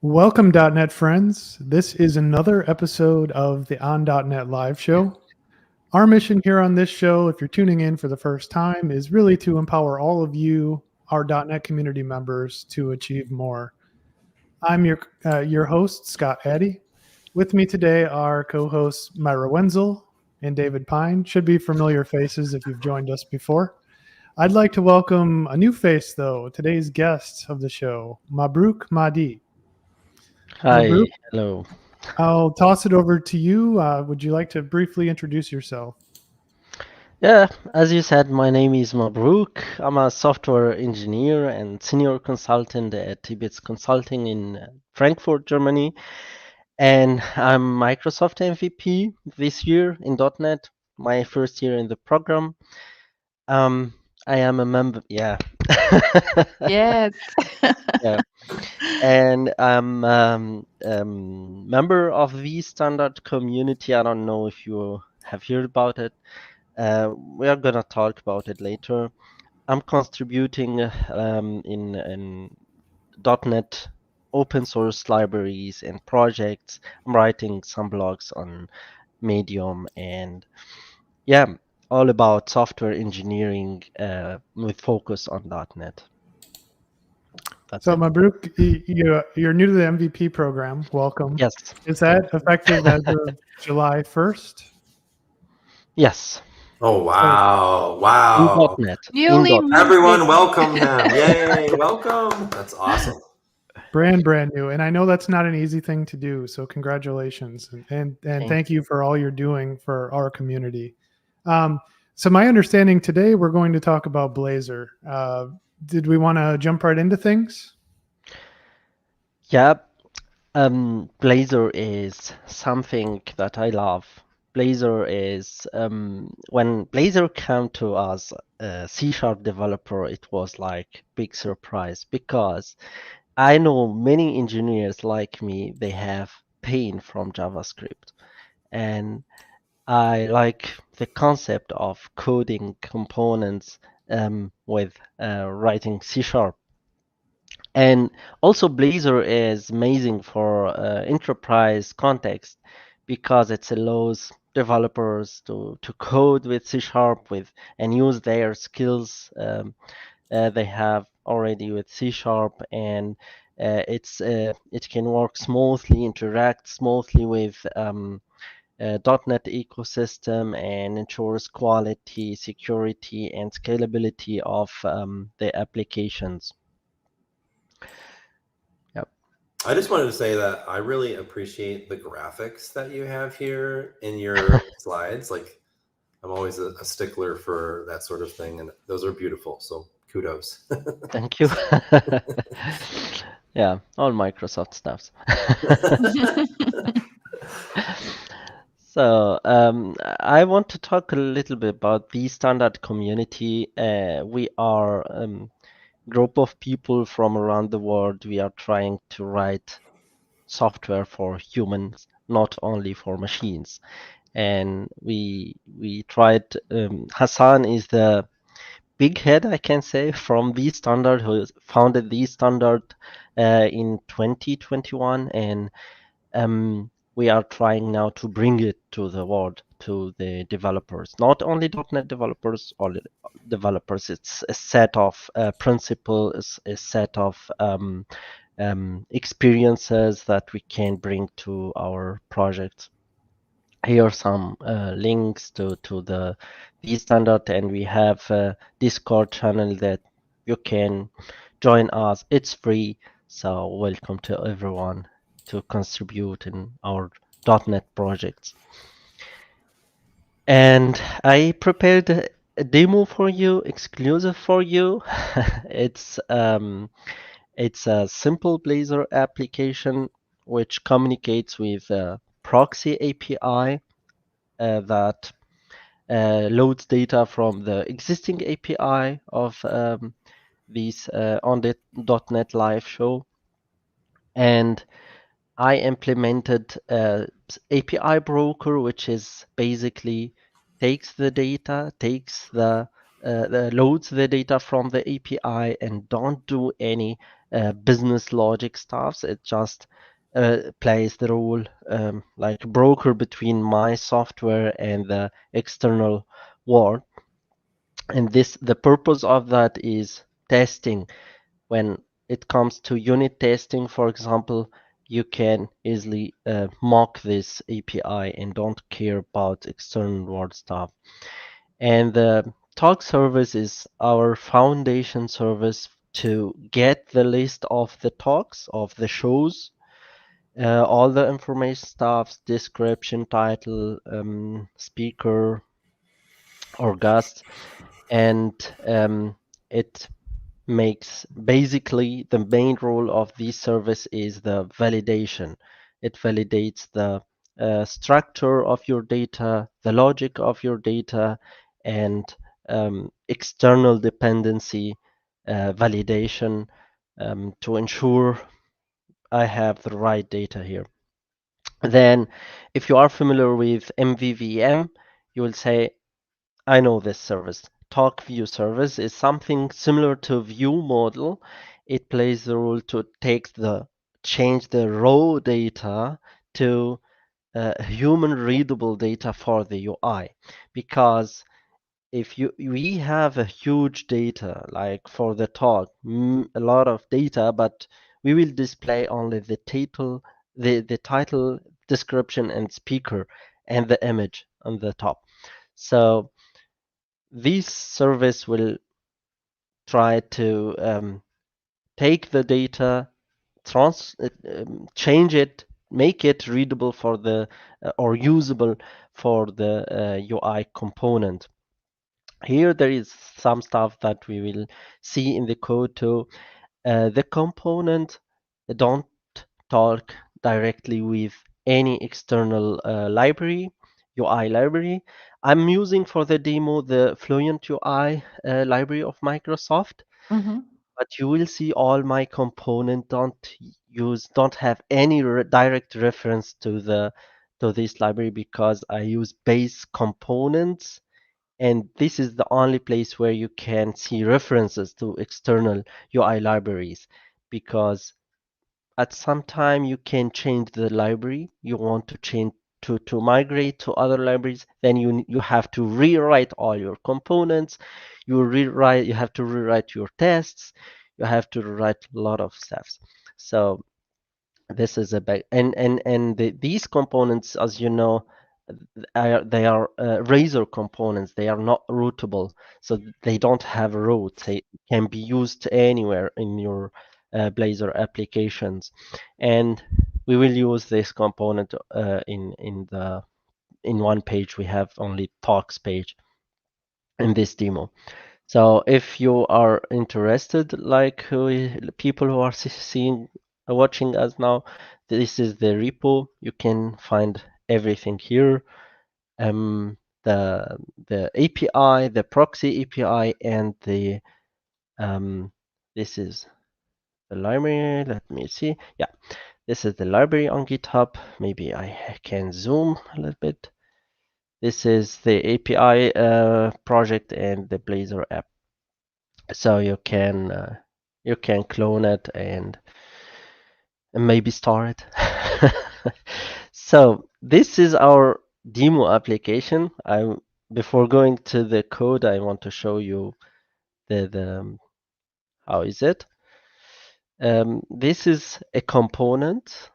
Welcome, .NET friends. This is another episode of the On .NET Live Show. Our mission here on this show, if you're tuning in for the first time, is really to empower all of you, our .NET community members, to achieve more. I'm your host, Scott Addie. With me today are co-hosts Maira Wenzel and David Pine. Should be familiar faces if you've joined us before. I'd like to welcome a new face, though, today's guest of the show, Mabrouk Mahdhi. Hi, Mabrouk, hello. I'll toss it over to you. Would you like to briefly introduce yourself? Yeah, as you said, my name is Mabrouk. I'm a software engineer and senior consultant at Tibet's Consulting in Frankfurt, Germany. And I'm Microsoft MVP this year in .NET, my first year in the program. I am a member, yeah. Yes. Yeah. And I'm member of the standard community. I don't know if you have heard about it. We are gonna talk about it later. I'm contributing in .NET open source libraries and projects. I'm writing some blogs on Medium and yeah, all about software engineering with focus on .NET. That's So, it. Mabrouk, you're new to the MVP program. Welcome. Yes. Is that effective as of July 1st? Yes. Oh, wow. In Wow. .NET. Newly In .NET. Everyone welcome him. Yay. Welcome. That's awesome. Brand new. And I know that's not an easy thing to do. So congratulations. And thank you for all you're doing for our community. So my understanding today, we're going to talk about Blazor. Did we want to jump right into things? Yeah. Blazor is something that I love. Blazor is when Blazor came to us, C# developer, it was like big surprise because I know many engineers like me, they have pain from JavaScript. And I like the concept of coding components with writing C#. And also Blazor is amazing for enterprise context because it allows developers to code with C# with and use their skills they have already with C# and it can work smoothly, interact smoothly with .NET ecosystem and ensures quality, security, and scalability of the applications. I just wanted to say that I really appreciate the graphics that you have here in your slides. Like, I'm always a stickler for that sort of thing, and those are beautiful. So kudos. Thank you. Yeah, all Microsoft stuffs. So I want to talk a little bit about the standard community. We are a group of people from around the world. We are trying to write software for humans, not only for machines. And we tried. Hassan is the big head, I can say, from the standard, who founded the standard in 2021, and we are trying now to bring it to the world, to the developers, not only .NET developers, all developers. It's a set of principles, a set of experiences that we can bring to our projects. Here are some links to the standard, and we have a Discord channel that you can join us. It's free, so welcome to everyone to contribute in our .NET projects. And I prepared a demo for you, exclusive for you. It's a simple Blazor application which communicates with a proxy API that loads data from the existing API of these on the .NET Live show. And I implemented a API broker, which is basically takes the data, loads the data from the API, and don't do any business logic stuffs. It just plays the role like broker between my software and the external world. And the purpose of that is testing. When it comes to unit testing, for example, you can easily mock this API and don't care about external world stuff. And the talk service is our foundation service to get the list of the talks, of the shows, all the information stuff, description, title, speaker, or guest, and it makes basically the main role of this service is the validation. It validates the structure of your data, the logic of your data, and external dependency validation to ensure I have the right data here. Then, if you are familiar with MVVM, you will say, I know this service. Talk view service is something similar to view model. It plays the role to change the raw data to human readable data for the UI. Because if we have a huge data, like for the talk, a lot of data, but we will display only the title, description, and speaker, and the image on the top. So this service will try to take the data, change it, make it readable for the or usable for the UI component. Here there is some stuff that we will see in the code too. The component don't talk directly with any external library, UI library. I'm using for the demo the Fluent UI library of Microsoft, Mm-hmm. but you will see all my component don't have any direct reference to this library because I use base components, and this is the only place where you can see references to external UI libraries, because at some time you can change the library you want to change to migrate to other libraries. Then you have to rewrite all your components. You have to rewrite your tests. You have to rewrite a lot of stuff. So this is a big these components, as you know, they are razor components. They are not routable, so they don't have roots. They can be used anywhere in your Blazor applications, and we will use this component in one page. We have only talks page in this demo. So if you are interested, like people who are watching us now, this is the repo. You can find everything here. The API, the proxy API, and this is the library. Let me see. Yeah, this is the library on GitHub. Maybe I can zoom a little bit. This is the API project and the Blazor app. So you can clone it and maybe store it. So this is our demo application. Before going to the code, I want to show you the how is it. This is a component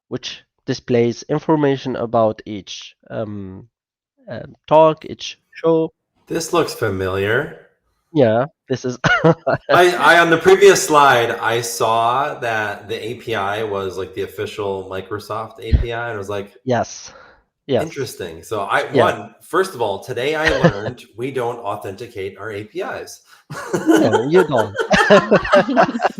which displays information about each talk, each show. This looks familiar. Yeah, this is I on the previous slide, I saw that the API was like the official Microsoft API, and I was like, yes. interesting. So first of all, today I learned we don't authenticate our APIs. No, you don't.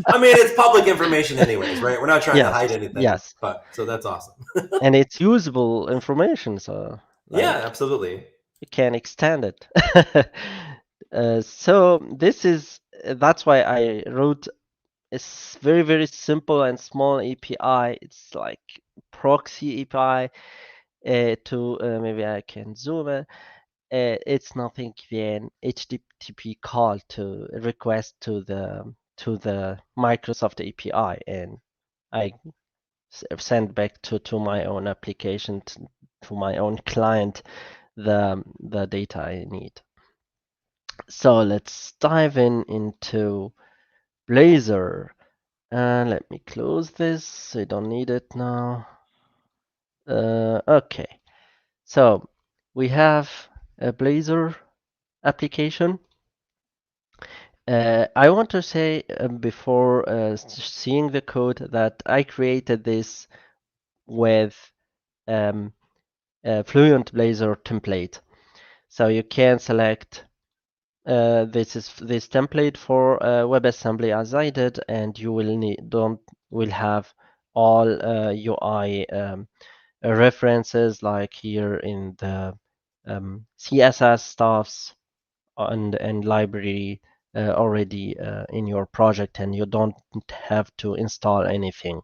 I mean, it's public information anyways, right? We're not trying to hide anything. Yes. But so that's awesome. And it's usable information, so yeah, absolutely. You can extend it. So that's why I wrote It's very, very simple and small API. It's like proxy API to maybe I can zoom it. It's nothing than HTTP call to request to the Microsoft API, and I send back to my own application to my own client the data I need. So let's dive into Blazor. And let me close this. I don't need it now. Okay. So we have a Blazor application. I want to say before seeing the code that I created this with a Fluent Blazor template. So you can select this template for WebAssembly as I did, and you will have all UI references like here in the CSS stuffs and library already in your project, and you don't have to install anything.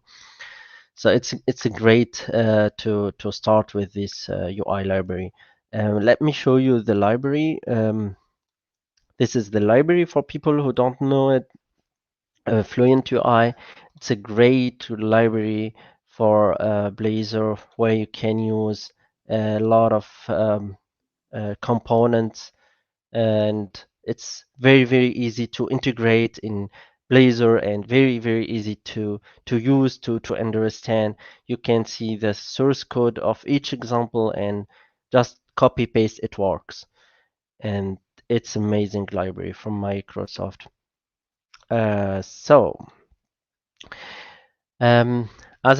So it's a great to start with this UI library. Let me show you the library. This is the library for people who don't know it. Fluent UI. It's a great library for Blazor where you can use a lot of components, and it's very, very easy to integrate in Blazor and very, very easy to use to understand. You can see the source code of each example and just copy paste, it works. And it's amazing library from Microsoft. As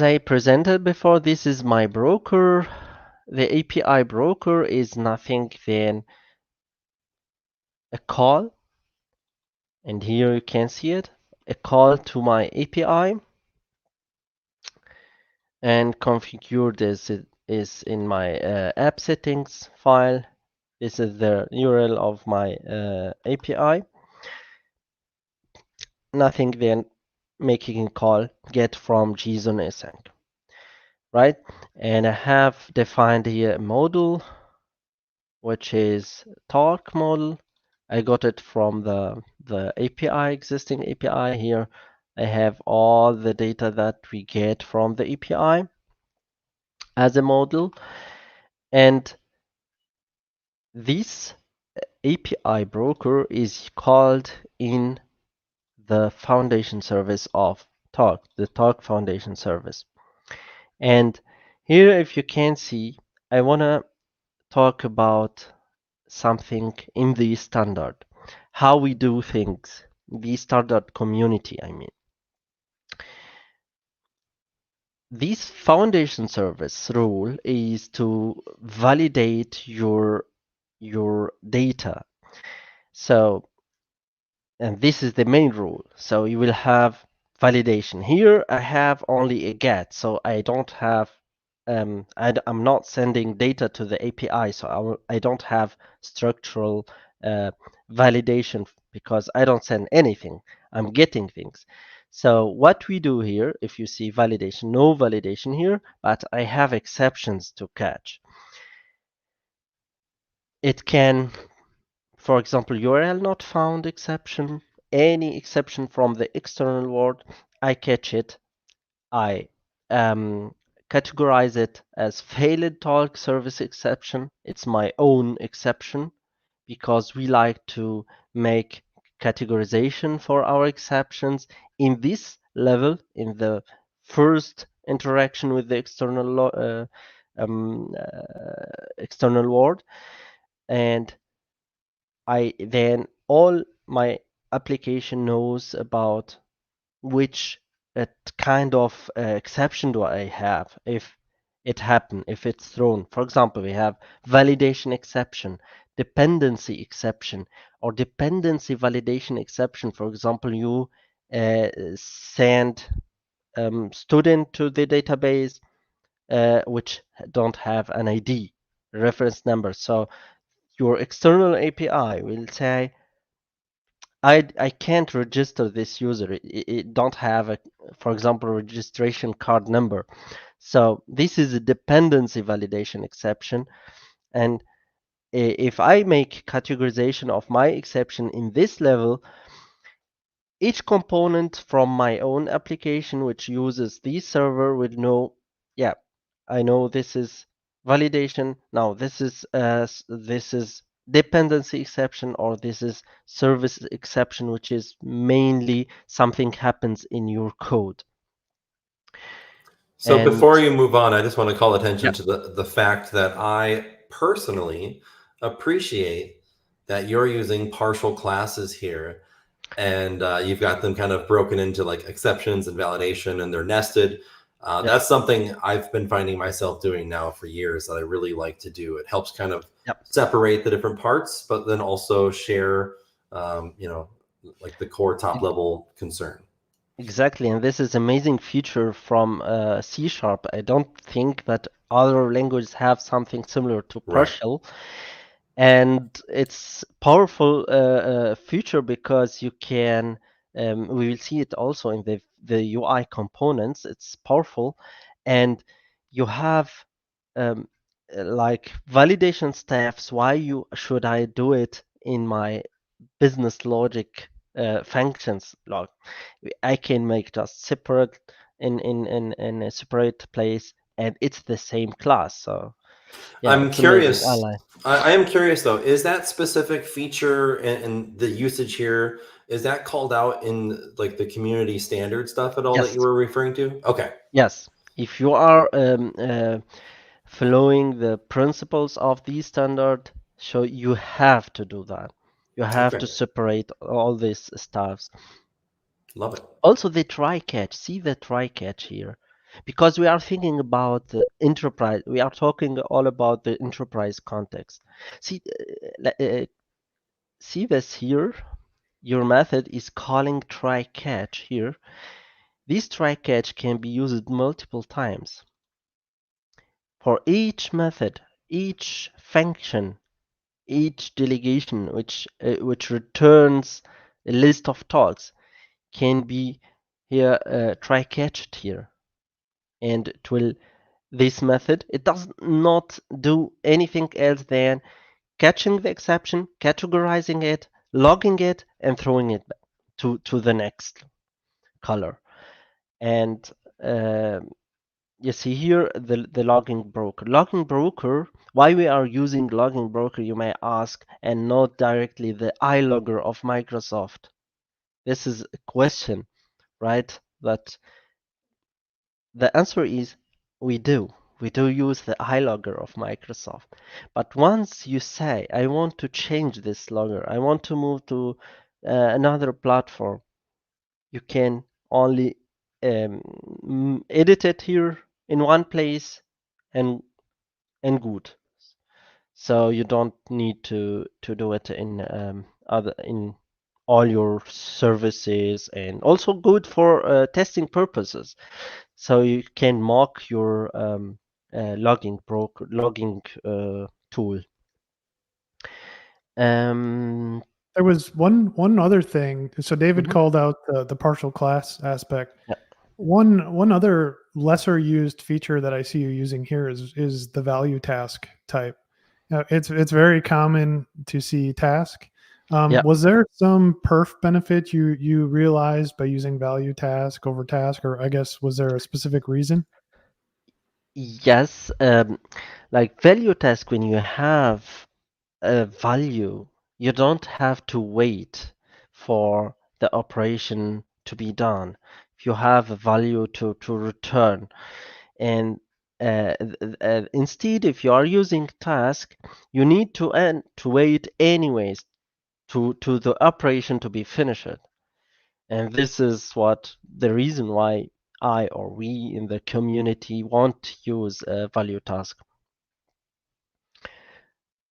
I presented before, this is my broker. The API broker is nothing than a call, and here you can see it, a call to my API, and configure this is in my app settings file. This is the URL of my API. Nothing than making a call get from JSON async, right? And I have defined here a module, which is talk model. I got it from the API, existing API here. I have all the data that we get from the API as a model. And this API broker is called in the foundation service of Talk, the Talk Foundation service. And here, if you can see, I want to talk about something in the standard, how we do things, the standard community, I mean. This foundation service rule is to validate your data. So, and this is the main rule. So you will have validation. Here I have only a get, so I don't have, I'm not sending data to the API, so I don't have structural validation because I don't send anything. I'm getting things. So what we do here, if you see validation, no validation here, but I have exceptions to catch. It can, for example, URL not found exception, any exception from the external world, I catch it. I categorize it as failed talk service exception. It's my own exception because we like to make categorization for our exceptions in this level, in the first interaction with the external world. And I then all my application knows about which kind of exception do I have if it happen, if it's thrown. For example, we have validation exception, dependency exception, or dependency validation exception. For example, you send student to the database which don't have an ID, reference number. So your external API will say, I can't register this user. It don't have a, for example, registration card number. So this is a dependency validation exception. And if I make categorization of my exception in this level, each component from my own application which uses this server would know, yeah, I know this is validation. Now this is dependency exception, or this is service exception, which is mainly something happens in your code. So And before you move on, I just want to call attention yeah, to the fact that I personally appreciate that you're using partial classes here, and you've got them kind of broken into like exceptions and validation, and they're nested. yeah, That's something I've been finding myself doing now for years that I really like to do. It helps kind of yeah. separate the different parts, but then also share, like the core top level concern. Exactly, and this is amazing feature from C#. I don't think that other languages have something similar to Right. partial, and it's powerful feature because you can. We will see it also in the UI components. It's powerful, and you have like validation steps. Why should I do it in my business logic functions? Like I can make just separate in a separate place, and it's the same class. So yeah, I'm it's amazing. I curious. like. I am curious though. Is that specific feature and the usage here, is that called out in like the community standard stuff at all that Yes, you were referring to? Okay. yes. If you are following the principles of the standard, so you have to do that. You have Okay. to separate all these stuffs. Love it. Also, the try catch. See the try catch here, because we are thinking about the enterprise. We are talking all about the enterprise context. See, see this here. Your method is calling try catch here. This try catch can be used multiple times. For each method, each function, each delegation which returns a list of talks can be here try catched here, and it will this method, it does not do anything else than catching the exception, categorizing it, logging it, and throwing it back to the next color. And you see here the logging broker. Logging broker, why we are using logging broker, you may ask, and not directly the iLogger of Microsoft. This is a question, right? But the answer is we do. We do use the iLogger of Microsoft. But once you say, I want to change this logger, I want to move to another platform, you can only edit it here in one place and good. So you don't need to do it in other in all your services, and also good for testing purposes. So you can mock your logging tool. There was one other thing. So David Mhm. called out the partial class aspect. Yeah. One other lesser used feature that I see you using here is the value task type. Now, it's very common to see task. Yeah. Was there some perf benefit you realized by using value task over task, or I guess was there a specific reason? Yes. Like value task, when you have a value, you don't have to wait for the operation to be done. If you have a value to return, and instead, if you are using task, you need to wait anyways to the operation to be finished. And this is what the reason why I or we in the community want to use a value task.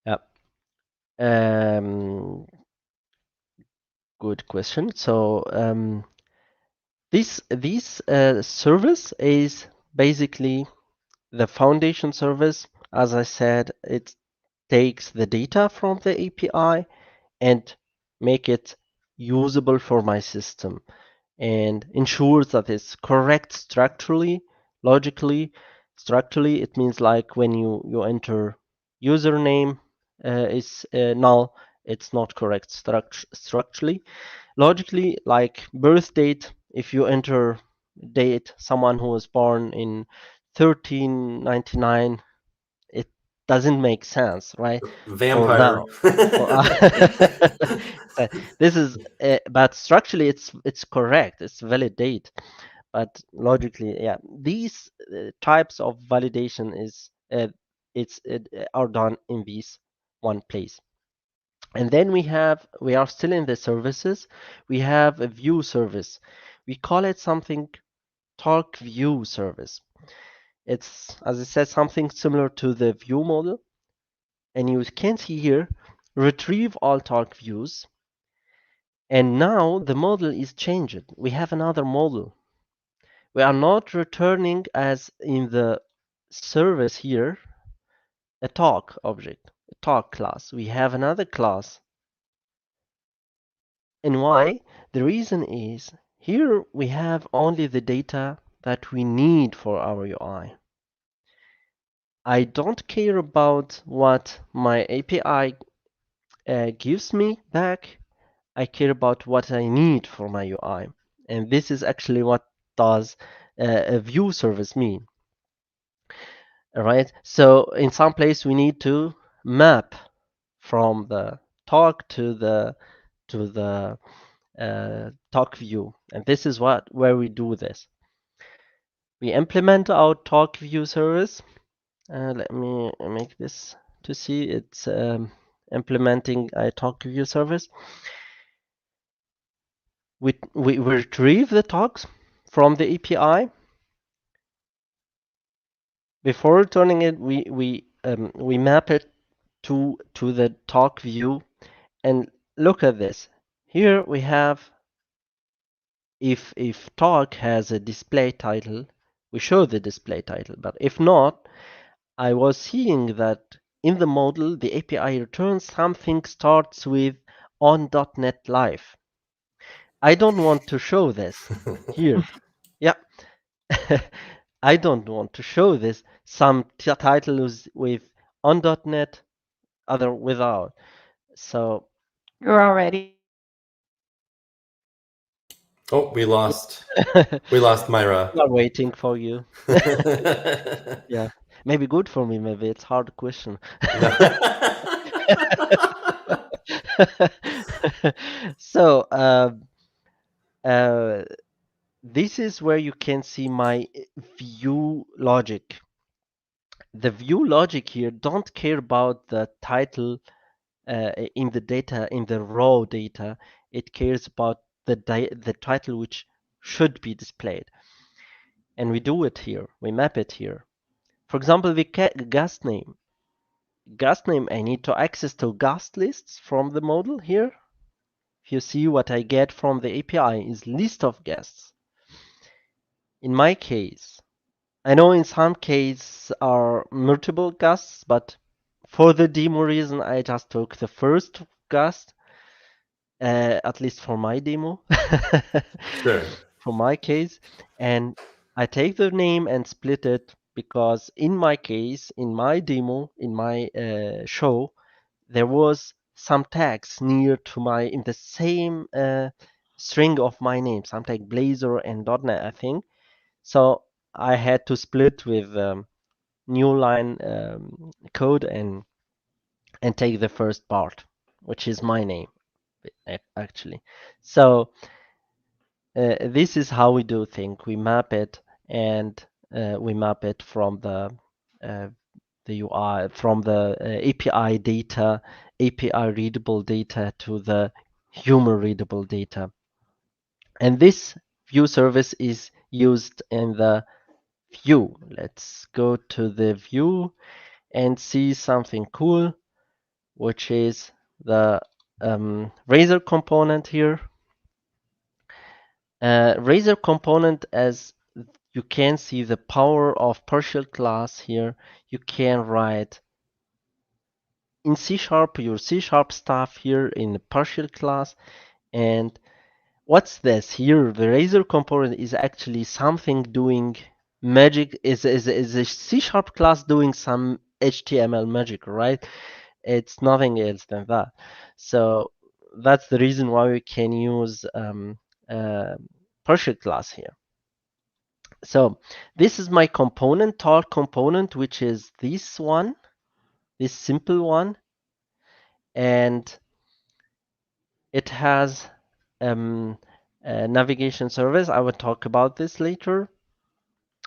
Yeah. Good question. So this service is basically the foundation service. As I said, it takes the data from the API and make it usable for my system and ensures that it's correct structurally, logically. Structurally, it means like when you enter username is null, it's not correct structurally. Logically, like birth date, if you enter date someone who was born in 1399, it doesn't make sense, right? For Vampire. now. For, so this is, but structurally it's correct. It's valid date, but logically, yeah, these types of validation is are done in this one place. And then we are still in the services. We have a view service. We call it something talk view service. It's, as I said, something similar to the view model. And you can see here, retrieve all talk views. And now the model is changed. We have another model. We are not returning as in the service here, a talk object, a talk class. We have another class. And why? The reason is here we have only the data that we need for our UI. I don't care about what my API gives me back. I care about what I need for my UI. And this is actually what does a view service mean. All right. So in some place we need to map from the talk to the talk view, and this is where we do this. We implement our talk view service. Let me make this to see. It's implementing a talk view service. We retrieve the talks from the API. Before returning it, we map it to the talk view, and look at this. Here we have, if talk has a display title, we show the display title. But if not, I was seeing that in the model, the API returns something starts with on.NET Live. I don't want to show this here. Yeah. I don't want to show this. Some titles with on.NET, other without. So You're already. Oh, we lost Maira. we are waiting for you. Yeah, maybe good for me. Maybe it's hard question. So this is where you can see my view logic. The view logic here don't care about the title in the data, in the raw data. It cares about the title which should be displayed. And we do it here. We map it here. For example, the guest name. Guest name, I need to access to guest lists from the model here. If you see what I get from the API is list of guests. In my case, I know in some cases are multiple guests, but for the demo reason, I just took the first guest, at least for my demo. Sure. For my case, and I take the name and split it because in my case, in my demo, in my show, there was some tags near to my in the same string of my name, something like Blazor and .NET, I think. So I had to split with new line code and take the first part, which is my name actually. So this is how we do things. We map it, and we map it from the UI, from the API data, API readable data to the human readable data. And this view service is used in the view. Let's go to the view and see something cool, which is the Razor component here. Razor component, as you can see the power of partial class here. You can write in C# your C# stuff here in the partial class, And what's this here? The Razor component is actually something doing magic, is a C# class doing some HTML magic, right? It's nothing else than that. So that's the reason why we can use partial class here. So this is my component, talk component, which is this one, this simple one, and it has a navigation service. I will talk about this later.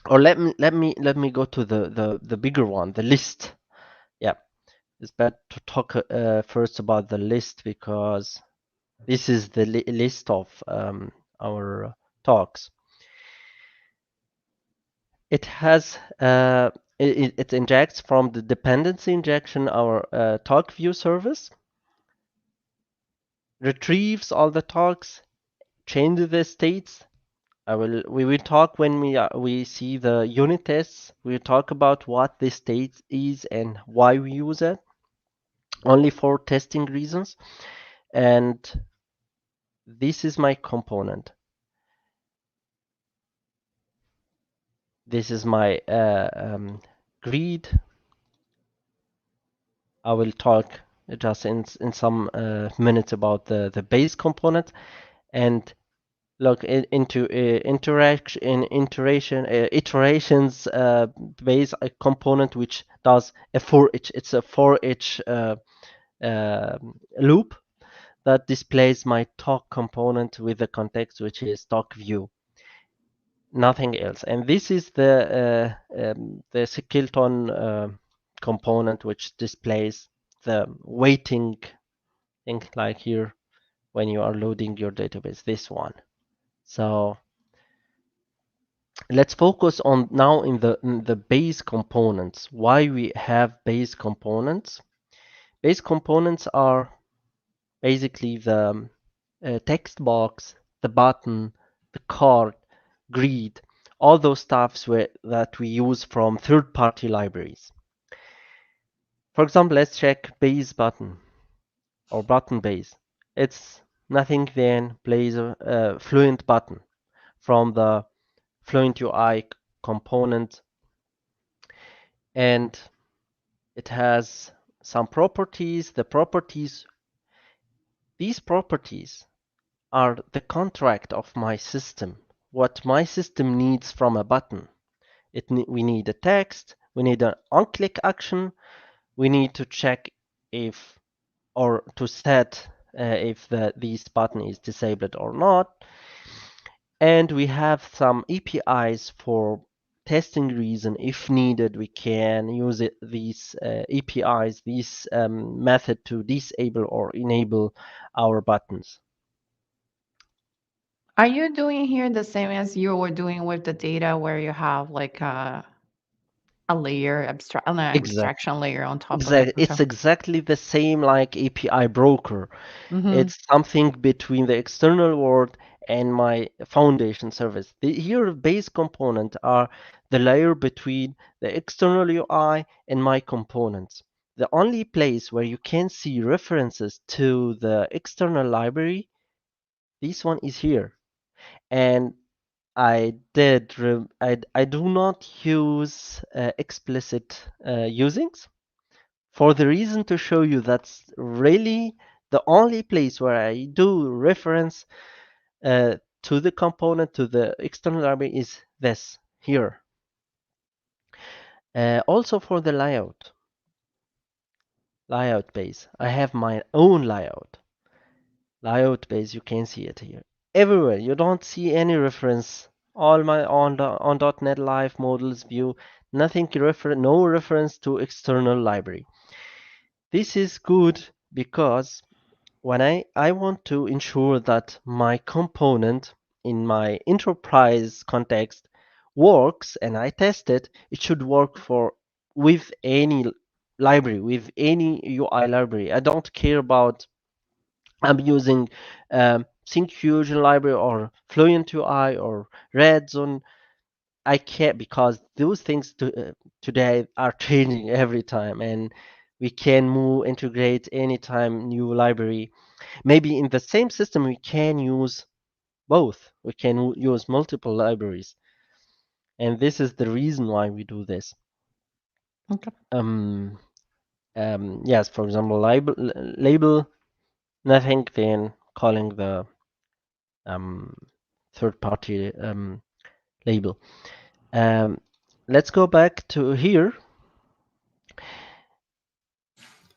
Or let me go to the bigger one, the list. Yeah, it's better to talk first about the list because this is the list of our talks. It has it injects from the dependency injection our talk view service, retrieves all the talks, changes the states. We will talk when we see the unit tests. We'll talk about what this state is and why we use it, only for testing reasons. And this is my component. This is my grid. I will talk just in some minutes about the base component. And look into iterations base component which does a for each. It's a for each loop that displays my talk component with the context which is talk view, nothing else. And this is the Skeleton component which displays the waiting thing like here when you are loading your database, this one. So let's focus on now in the base components. Why we have base components? Base components are basically the text box, the button, the card, grid, all those stuffs that we use from third-party libraries. For example, let's check base button or button base. It's nothing than Blazor Fluent button from the Fluent UI component, and it has some properties. These properties are the contract of my system, what my system needs from a button. We need a text, we need an on-click action, we need to check if or to set if this button is disabled or not. And we have some APIs for testing reason. If needed, we can use these APIs, this method to disable or enable our buttons. Are you doing here the same as you were doing with the data where you have like a layer an abstraction layer on top of it? It's exactly the same like API broker. It's something between the external world and my foundation service. Here, base component are the layer between the external UI and my components. The only place where you can see references to the external library, this one is here. And I do not use explicit usings for the reason to show you that's really the only place where I do reference to the component, to the external library is this here. Also for the layout base, I have my own layout base. You can see it here. Everywhere you don't see any reference. All my on .NET Live models view, nothing no reference to external library. This is good because when I want to ensure that my component in my enterprise context works and I test it, it should work with any library, with any UI library. I don't care about I'm using Syncfusion library or Fluent UI or Redzone. I can't because those things today are changing every time and we can integrate anytime new library. Maybe in the same system we can use both. We can use multiple libraries, and this is the reason why we do this. Okay. Yes, for example, label nothing, then calling the third-party label. Let's go back to here.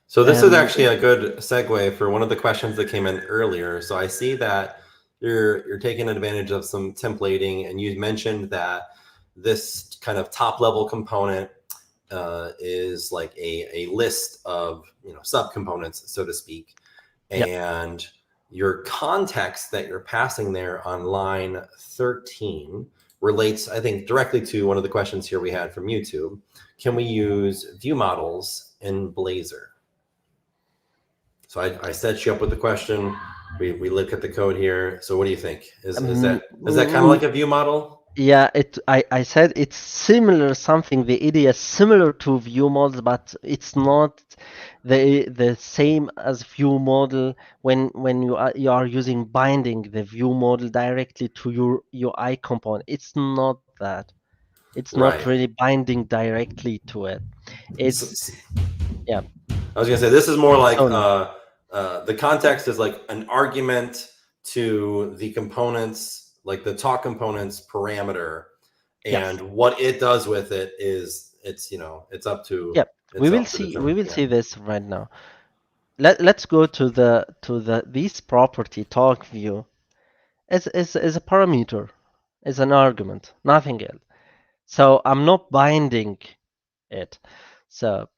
So this is actually a good segue for one of the questions that came in earlier. So I see that you're taking advantage of some templating, and you mentioned that this kind of top level component is like a list of subcomponents, so to speak, and your context that you're passing there on line 13 relates, I think, directly to one of the questions here we had from YouTube. Can we use view models in Blazor? So I set you up with the question. We look at the code here. So what do you think? Is that kind of like a view model? Yeah, I said it's similar something. The idea is similar to view models, but it's not the same as view model when you are using binding the view model directly to your UI component. It's not that. It's not really binding directly to it. It's yeah. I was gonna say this is more like the context is like an argument to the components, like the talk components parameter, and what it does with it is it's up to we will see this right now. Let's go to this property talk view as a parameter, as an argument, nothing else. So I'm not binding it. So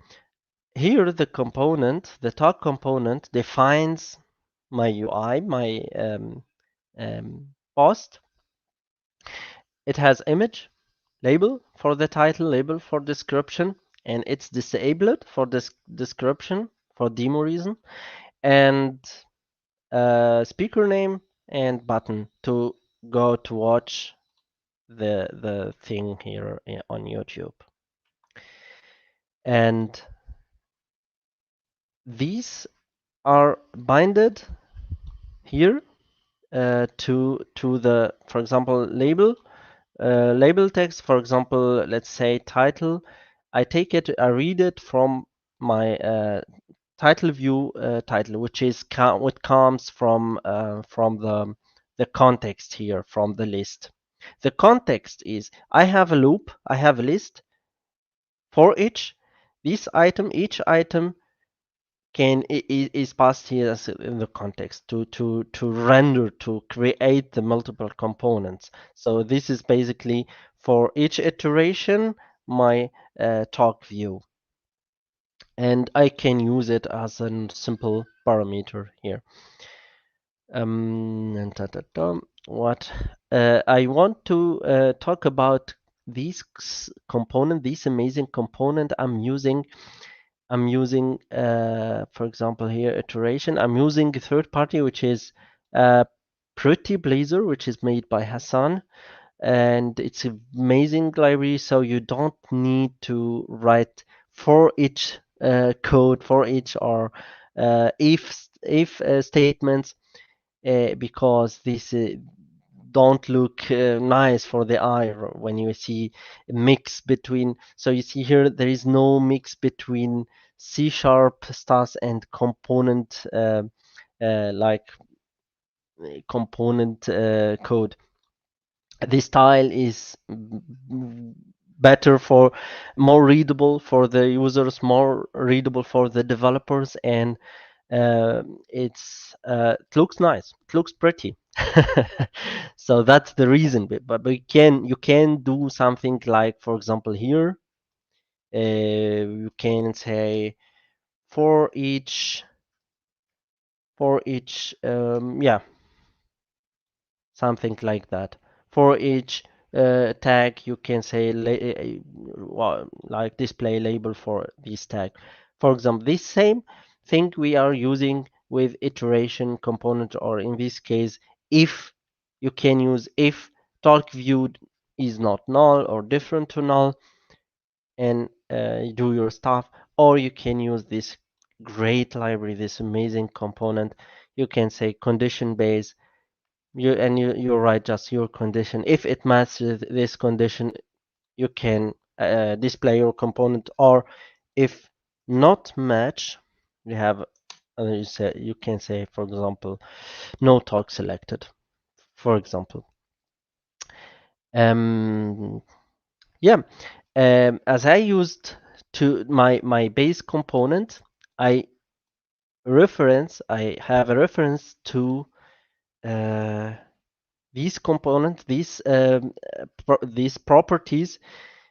here the component, the talk component, defines my UI, my post. It has image, label for the title, label for description, and it's disabled for this description for demo reason, and speaker name and button to go to watch the thing here on YouTube. And these are binded here to the, for example, label text. For example, let's say title. I take it, I read it from my title view title, which comes from the context here from the list. The context is I have a loop, I have a list for each item is passed here as in the context to render, to create the multiple components. So this is basically for each iteration my talk view, and I can use it as a simple parameter here. What I want to talk about these this amazing component I'm using, for example, here iteration. I'm using a third party, which is Pretty Blazor, which is made by Hassan, and it's an amazing library. So you don't need to write for each code, for each or if statements, because this don't look nice for the eye when you see a mix between. So you see here there is no mix between C# stuff and component like component code. This style is better, for more readable for the users, more readable for the developers, and it looks nice, it looks pretty. So that's the reason. But you can do something like, for example, here you can say for each yeah, something like that. For each tag you can say like display label for this tag. For example, this same thing we are using with iteration component, or in this case if. You can use if talk view is not null or different to null, and do your stuff. Or you can use this great library, this amazing component You can say condition base. You write just your condition. If it matches this condition, you can display your component. Or if not match, you have you can say, for example, no talk selected, for example. Yeah, as I used to my base component, I have a reference to these components, these properties,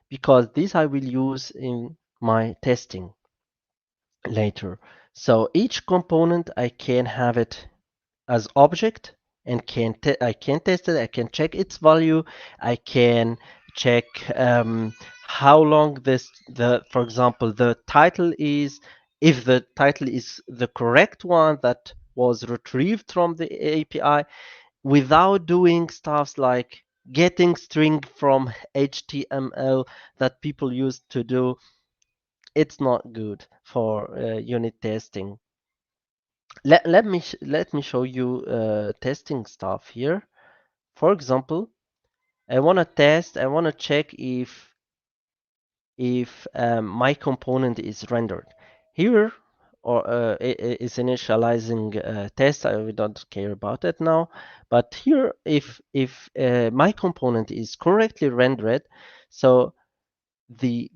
because these I will use in my testing later. So each component I can have it as object and I can test it. I can check its value. I can check how long for example, the title is, if the title is the correct one that was retrieved from the API, without doing stuffs like getting string from HTML that people used to do. It's not good for unit testing. Let me show you testing stuff here. For example, I want to test. I want to check if my component is rendered here, or is initializing test. We don't care about it now. But here, if my component is correctly rendered, so the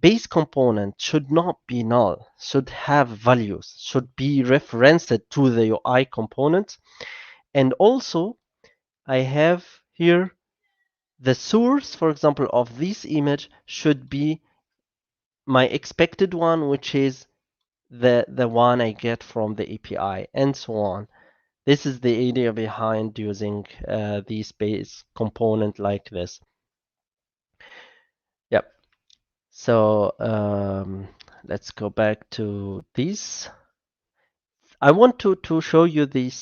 base component should not be null, should have values, should be referenced to the UI component. And also I have here the source, for example, of this image should be my expected one, which is the one I get from the API, and so on. This is the idea behind using this base component like this. Yep. So let's go back to this. I want to show you the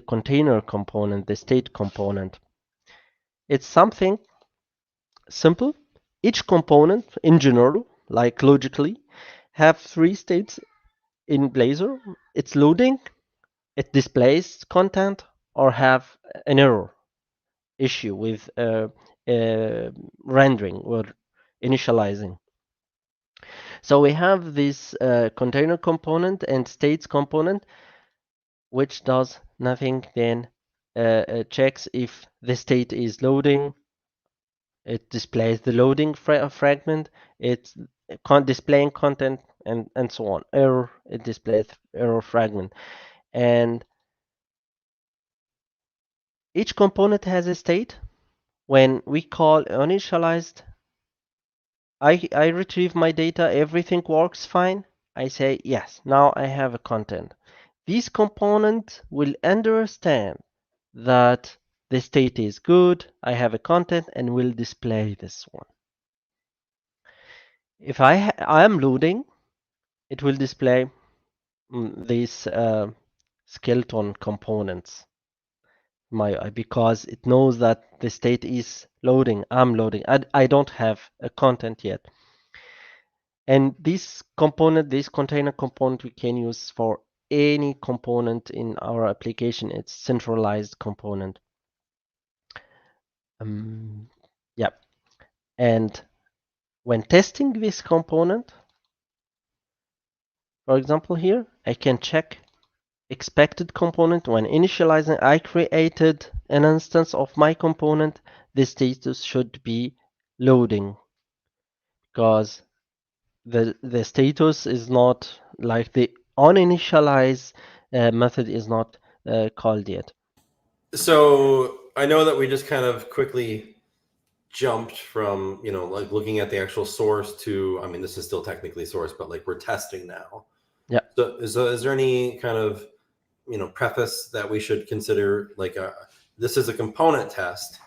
container component, the state component. It's something simple. Each component in general, like logically, have 3 states in Blazor. It's loading, it displays content, or have an error issue with rendering or initializing. So we have this container component and states component, which does nothing, then checks if the state is loading. It displays the loading fragment. It's displaying content, and so on. Error, it displays error fragment. And each component has a state. When we call initialized, I retrieve my data, everything works fine. I say, yes, now I have a content. This component will understand that the state is good, I have a content, and will display this one. If I am loading, it will display these skeleton components because it knows that the state is loading. I'm loading. I don't have a content yet. And this component, this container component, we can use for any component in our application. It's centralized component. Yeah. And when testing this component, for example, here, I can check expected component. When initializing, I created an instance of my component. The status should be loading, because the status is not like the oninitialize method is not called yet. So I know that we just kind of quickly jumped from, like looking at the actual source to, I mean, this is still technically source, but like we're testing now. Yeah. So is there any kind of, preface that we should consider, like this is a component test?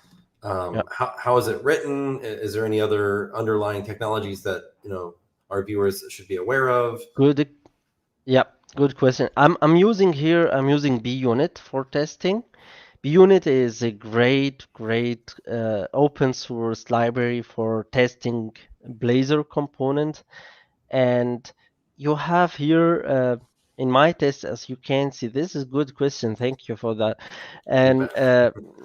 Yeah. How is it written? Is there any other underlying technologies that, our viewers should be aware of? Good. Yeah, good question. I'm using BUnit for testing. BUnit is a great open source library for testing Blazor component, and you have here in my test, as you can see, this is a good question. Thank you for that. And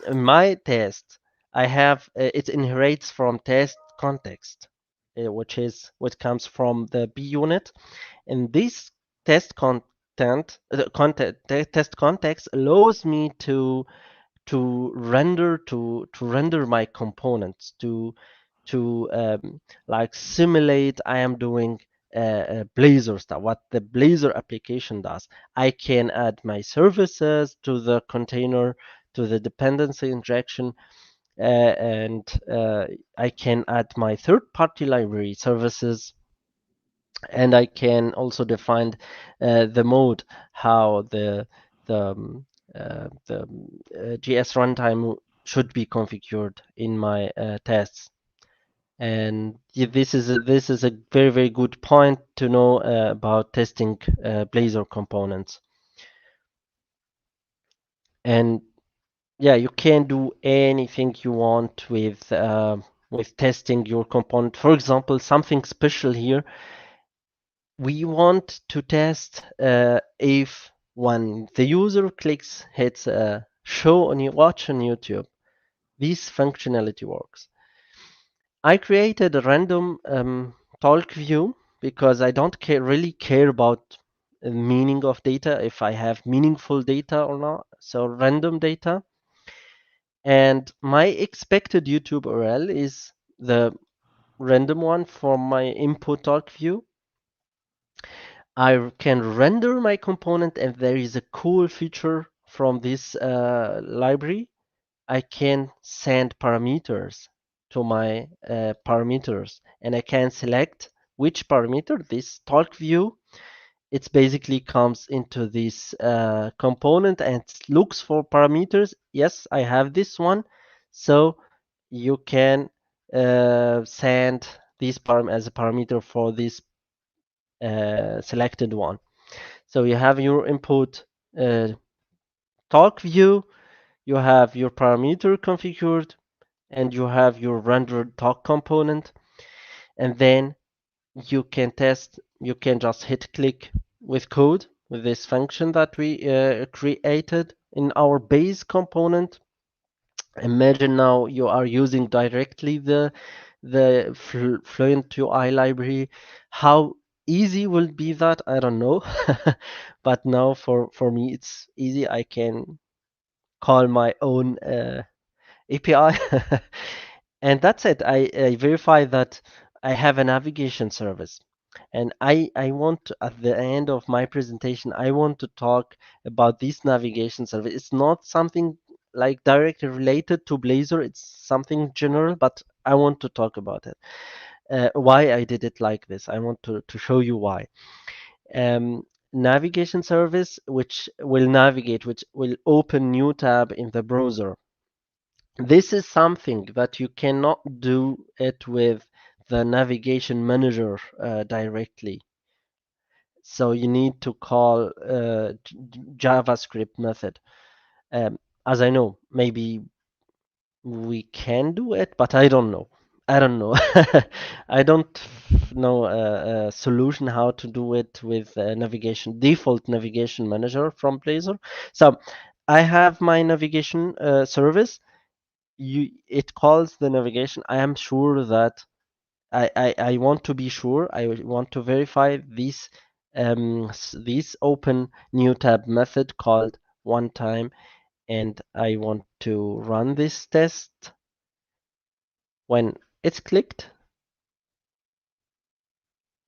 in my test, I have it inherits from test context, which comes from the B unit, and this test test context allows me to render my components to like simulate I am doing Blazor stuff, what the Blazor application does. I can add my services to the container, to the dependency injection, and I can add my third-party library services, and I can also define the mode, how the JS runtime should be configured in my tests. And this is a very good point to know about testing Blazor components. And yeah, you can do anything you want with testing your component. For example, something special here. We want to test if when the user hits show on watch on YouTube, this functionality works. I created a random talk view because I don't really care about the meaning of data, if I have meaningful data or not. So random data. And my expected YouTube URL is the random one for my input talk view. I can render my component, and there is a cool feature from this library. I can send parameters to my parameters, and I can select which parameter. This talk view, it basically comes into this component and looks for parameters. Yes, I have this one, so you can send this as a parameter for this selected one. So you have your input talk view, you have your parameter configured, and you have your rendered talk component. And then you can test, you can just hit click with code with this function that we created in our base component. Imagine now you are using directly the Fluent UI library. How easy will be that? I don't know. But now for me it's easy. I can call my own API. And that's it. I verify that I have a navigation service. And I want to, at the end of my presentation, I want to talk about this navigation service. It's not something like directly related to Blazor. It's something general, but I want to talk about it. Why I did it like this. I want to show you why. Navigation service, which will open new tab in the browser. This is something that you cannot do it with the navigation manager directly. So you need to call JavaScript method. As I know, maybe we can do it, but I don't know. I don't know. I don't know a solution how to do it with default navigation manager from Blazor. So I have my navigation service. It calls the navigation. I am sure that I want to be sure. I want to verify this open new tab method called one time, and I want to run this test. When it's clicked,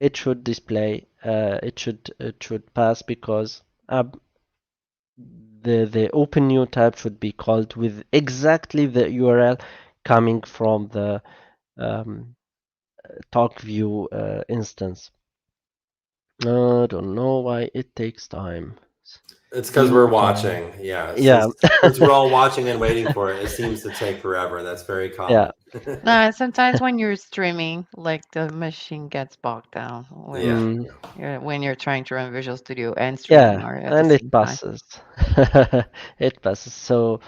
it should display. It should pass because the open new tab should be called with exactly the URL coming from the talk view instance. I don't know why it takes time. It's because we're watching. Yeah. Yeah. Since we're all watching and waiting for it, it seems to take forever. That's very common. Yeah. No, sometimes when you're streaming, like the machine gets bogged down when you're trying to run Visual Studio and streaming or at and the it same passes. It passes. So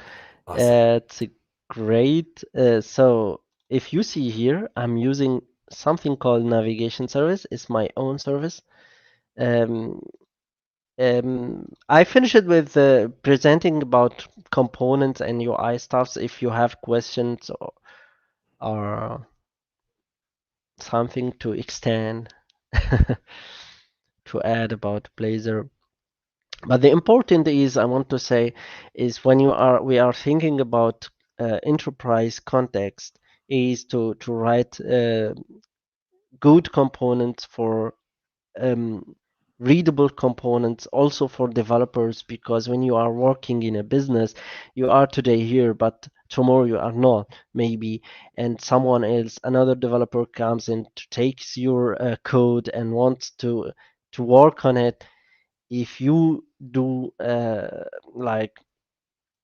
Awesome. it's a great. So if you see here, I'm using something called navigation service. It's my own service. I finished it with presenting about components and UI stuffs. If you have questions or something to extend to add about Blazor. But the important is, I want to say, is when we are thinking about enterprise context, is to write good components for readable components also for developers, because when you are working in a business, you are today here, but tomorrow you are not, maybe, and someone else, another developer comes and takes your code and wants to work on it. If you do like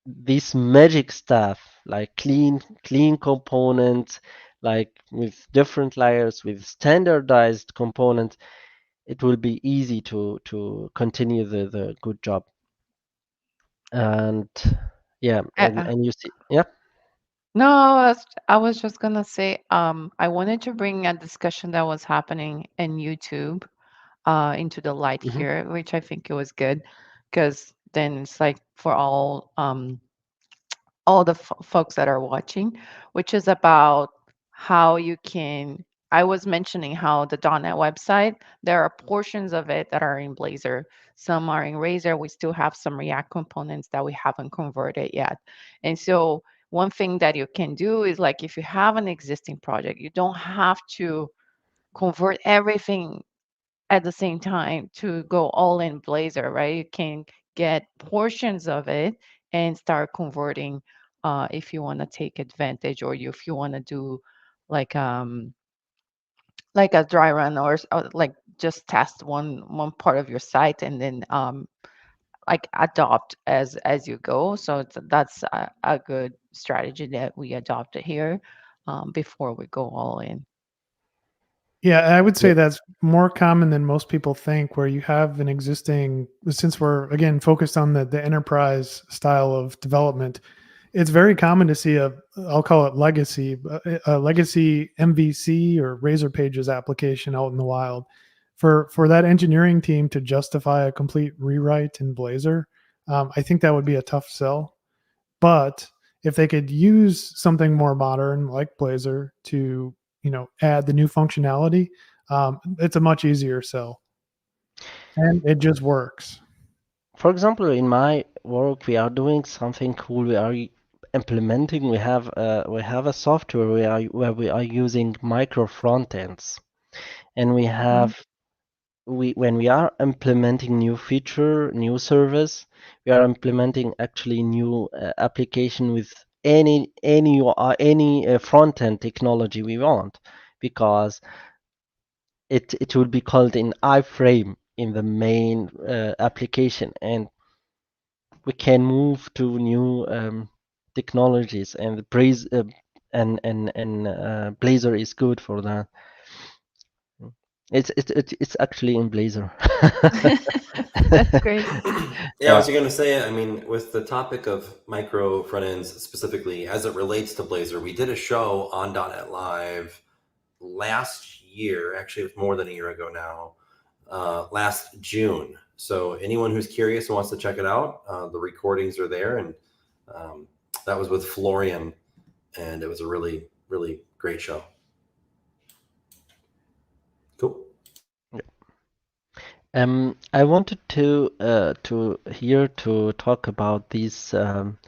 this magic stuff, like clean components, like with different layers, with standardized components, it will be easy to continue the good job. And yeah, and you see, yeah. No, I was just gonna say, I wanted to bring a discussion that was happening in YouTube, into the light Hmm. here, which I think it was good, because then it's like for all the folks that are watching, which is about how you can. I was mentioning how the .NET website, there are portions of it that are in Blazor. Some are in Razor. We still have some React components that we haven't converted yet. And so one thing that you can do is like if you have an existing project, you don't have to convert everything at the same time to go all in Blazor, right? You can get portions of it and start converting, if you want to take advantage, or if you want to do like um like a dry run, or like just test one part of your site and then like adopt as you go. So that's a good strategy that we adopted here, before we go all in. Yeah, I would say Yeah. that's more common than most people think, where you have an existing, since we're again focused on the enterprise style of development, it's very common to see I'll call it legacy, a legacy MVC or Razor Pages application out in the wild. For that engineering team to justify a complete rewrite in Blazor, I think that would be a tough sell. But if they could use something more modern like Blazor to, add the new functionality, it's a much easier sell, and it just works. For example, in my work, we are doing something cool. We are implementing. We have a software where we are using micro front ends, and we Mhm. have we when we are implementing new feature, new service, we are implementing actually new application with any front end technology we want, because it will be called an iframe in the main application, and we can move to new technologies, and Blazor is good for that. It's actually in Blazor. That's great. Yeah, I Yeah. was going to say, I mean, with the topic of micro front ends specifically as it relates to Blazor, we did a show on .NET Live last year. Actually, it was more than a year ago now, last June. So anyone who's curious and wants to check it out, the recordings are there. And that was with Florian, and it was a really, really great show. Cool. I wanted to here to talk about these um,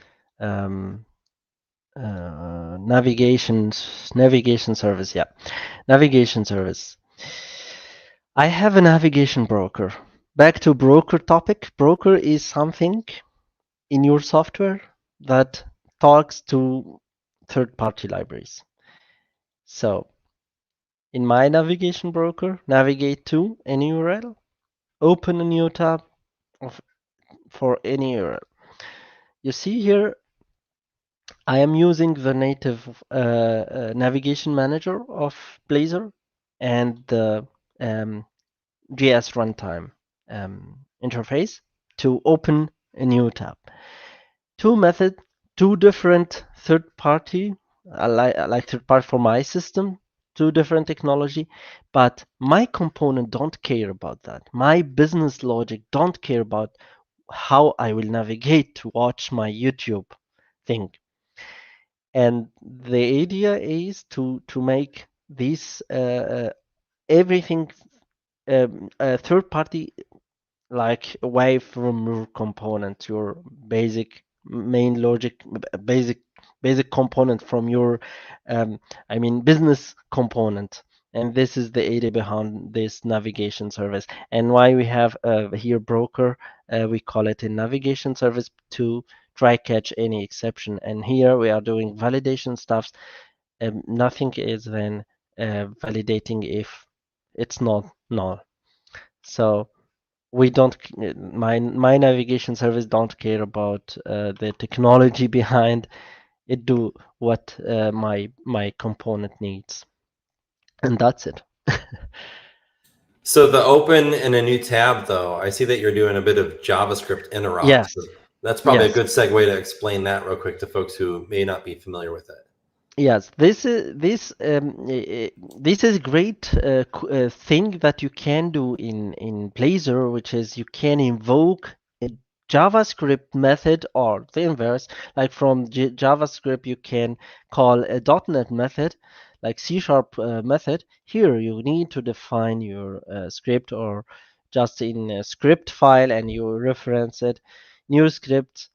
navigation service. Yeah, navigation service. I have a navigation broker. Back to broker topic. Broker is something in your software that talks to third-party libraries. So in my navigation broker, navigate to any URL, open a new tab of, for any URL. You see here, I am using the native navigation manager of Blazor and the JS runtime interface to open a new tab. Two methods, two different third party, like third party for my system, two different technology, but my component don't care about that. My business logic don't care about how I will navigate to watch my YouTube thing. And the idea is to make this everything third party, like away from your component, your main logic, basic component from your I mean business component. And this is the idea behind this navigation service. And why we have here broker, we call it a navigation service to try catch any exception. And here we are doing validation stuffs. Nothing is then validating if it's not null. So we don't my navigation service don't care about the technology behind it, do what my component needs, and that's it. So the open in a new tab, though, I see that you're doing a bit of JavaScript interop. Yes. So that's probably Yes. a good segue to explain that real quick to folks who may not be familiar with it. Yes, this is great thing that you can do in Blazor, which is you can invoke a JavaScript method, or the inverse, like from JavaScript you can call a dotnet method, like C# method. Here you need to define your script, or just in a script file, and you reference it. New script,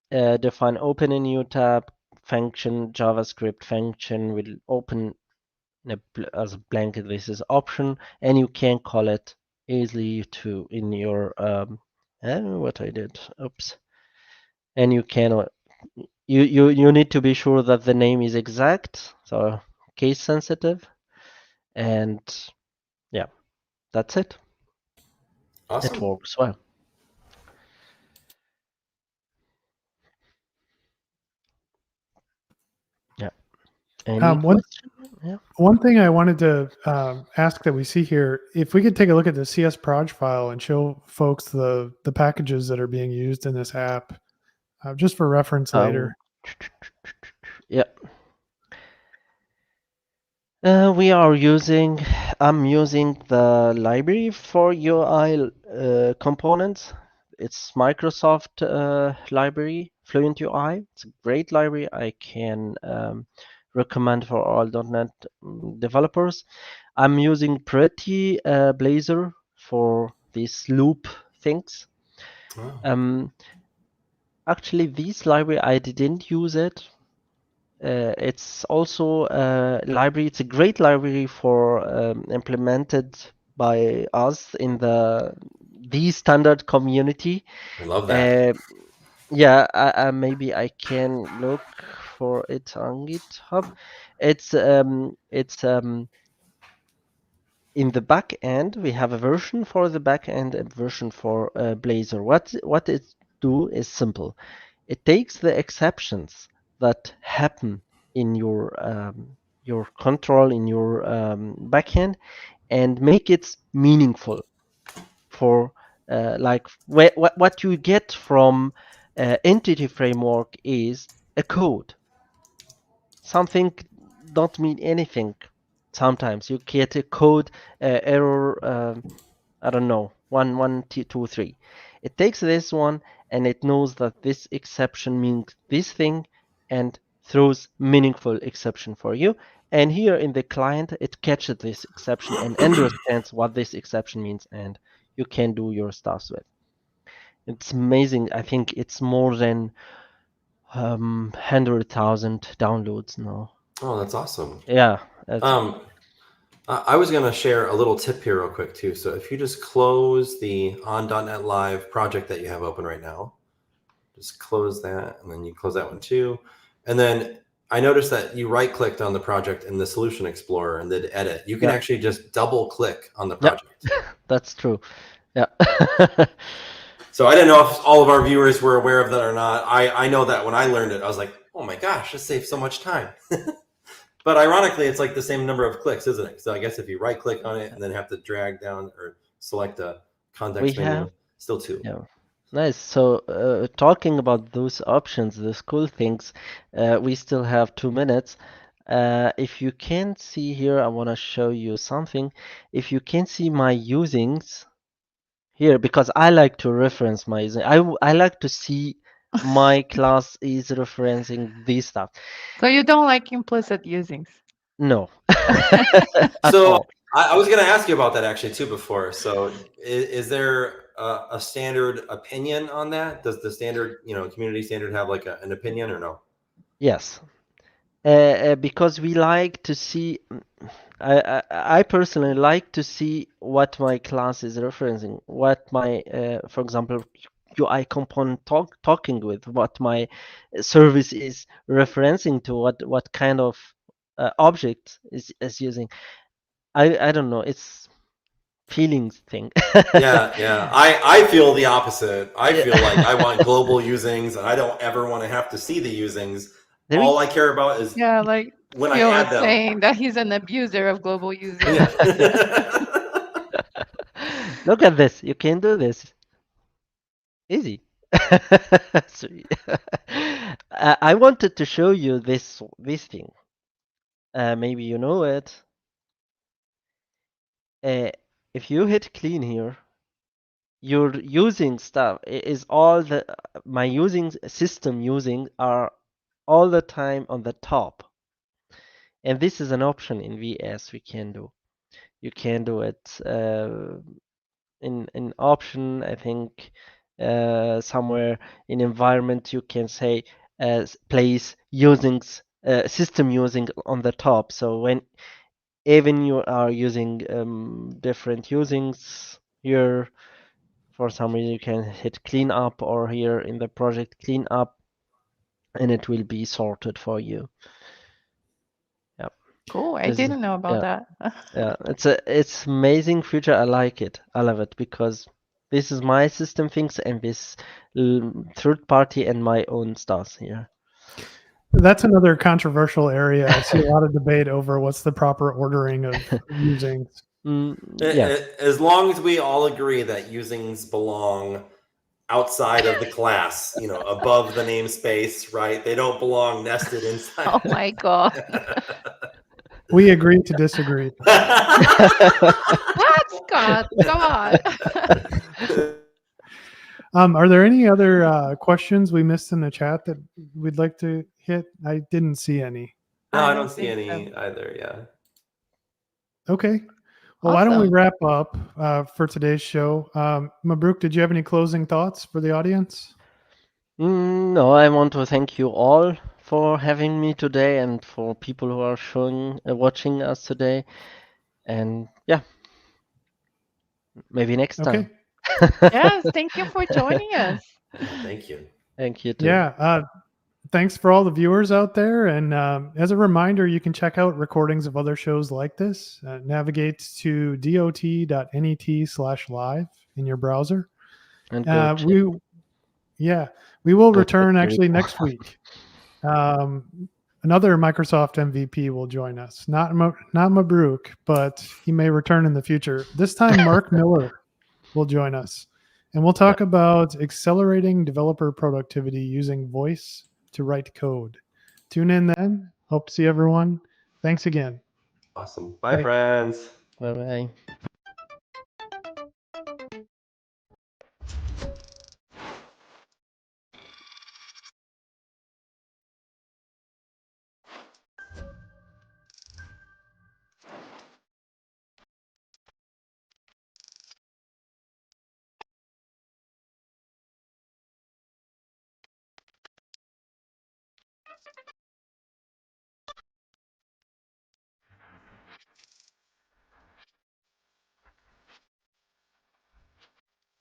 define open a new tab, function JavaScript function will open as a blanket. This is option, and you can call it easily to in your what I did. Oops. And you can you need to be sure that the name is exact, so case sensitive, and yeah, that's it. Awesome. It works well. Yeah. Any question? Yeah. One thing I wanted to ask that we see here, if we could take a look at the CS proj file and show folks the packages that are being used in this app, just for reference later. Yeah. I'm using the library for UI components. It's Microsoft library, Fluent UI. It's a great library. I can recommend for all .NET developers. I'm using pretty Blazor for these loop things. Oh. Actually, this library, I didn't use it. It's also a library. It's a great library for implemented by us in the standard community. I love that. Yeah, maybe I can look for it on GitHub. It's in the back end. We have a version for the back end and version for Blazor. What it do is simple. It takes the exceptions that happen in your control in your backend and make it meaningful for like what you get from entity framework is a code. Something don't mean anything. Sometimes you get a code error. I don't know, 1, 1, 2, 3. It takes this one and it knows that this exception means this thing and throws meaningful exception for you. And here in the client, it catches this exception and understands what this exception means, and you can do your stuff with. It's amazing. I think it's more than 100,000 downloads now. Oh, that's awesome. Yeah. I was going to share a little tip here real quick too. So if you just close the on.NET Live project that you have open right now, just close that, and then you close that one too. And then I noticed that you right clicked on the project in the Solution Explorer and did edit. You can actually just double click on the project. That's true. Yeah. So I didn't know if all of our viewers were aware of that or not. I know that when I learned it, I was like, oh my gosh, this saves so much time. But ironically, it's like the same number of clicks, isn't it? So I guess if you right click on it and then have to drag down or select a context menu, still 2. Yeah. Nice. So talking about those options, those cool things, we still have 2 minutes. If you can see here, I want to show you something. If you can see my usings here, because I like to reference my using. I like to see my class is referencing this stuff. So you don't like implicit usings? No, at So all. I was going to ask you about that actually too before. So is there a standard opinion on that? Does the standard, community standard have like an opinion or no? Yes. Because we like to see, I personally like to see what my class is referencing, what my, for example, UI component talking with, what my service is referencing to, what kind of object is using. I don't know. It's feelings thing. Yeah. I feel the opposite. I Yeah. feel like I want global usings and I don't ever want to have to see the usings. There All I is. care about is Yeah, like when I Phil was add them. saying that he's an abuser of global usings. Yeah. Look at this. You can do this. Easy. So, I wanted to show you this thing. Maybe you know it. Uh, if you hit clean here, your using stuff is all the my using system using are all the time on the top. And this is an option in VS we can do. You can do it in option, I think somewhere in environment you can say place usings system using on the top. So when even you are using different usings here, for some reason you can hit clean up or here in the project clean up and it will be sorted for you. Yeah. Cool. I This is didn't know about yeah. that. Yeah, it's amazing feature. I like it. I love it because this is my system things and this third party and my own stuff here. That's another controversial area. I see a lot of debate over what's the proper ordering of using. Yeah, As long as we all agree that usings belong outside of the class, above the namespace, right? They don't belong nested inside. Oh my God. We agree to disagree. What, Scott? Come on. Are there any other questions we missed in the chat that we'd like to hit? I didn't see any. No, I I don't don't see think any so. either. Yeah. Okay. Well, why don't we Awesome. wrap up for today's show? Mabrouk, did you have any closing thoughts for the audience? No, I want to thank you all for having me today and for people who are showing watching us today. And yeah, maybe next Okay. time. Yes, thank you for joining us. Yeah, thank you. Thank you too. Yeah. Thanks for all the viewers out there. And as a reminder, you can check out recordings of other shows like this. Navigate to dot.net/live in your browser. And go check, We will go check return the actually repo. next week. Another Microsoft MVP will join us. Not Mabrouk, but he may return in the future. This time, Mark Miller will join us. And we'll talk about accelerating developer productivity using voice to write code. Tune in then. Hope to see everyone. Thanks again. Awesome. Bye, Bye. friends. Bye bye.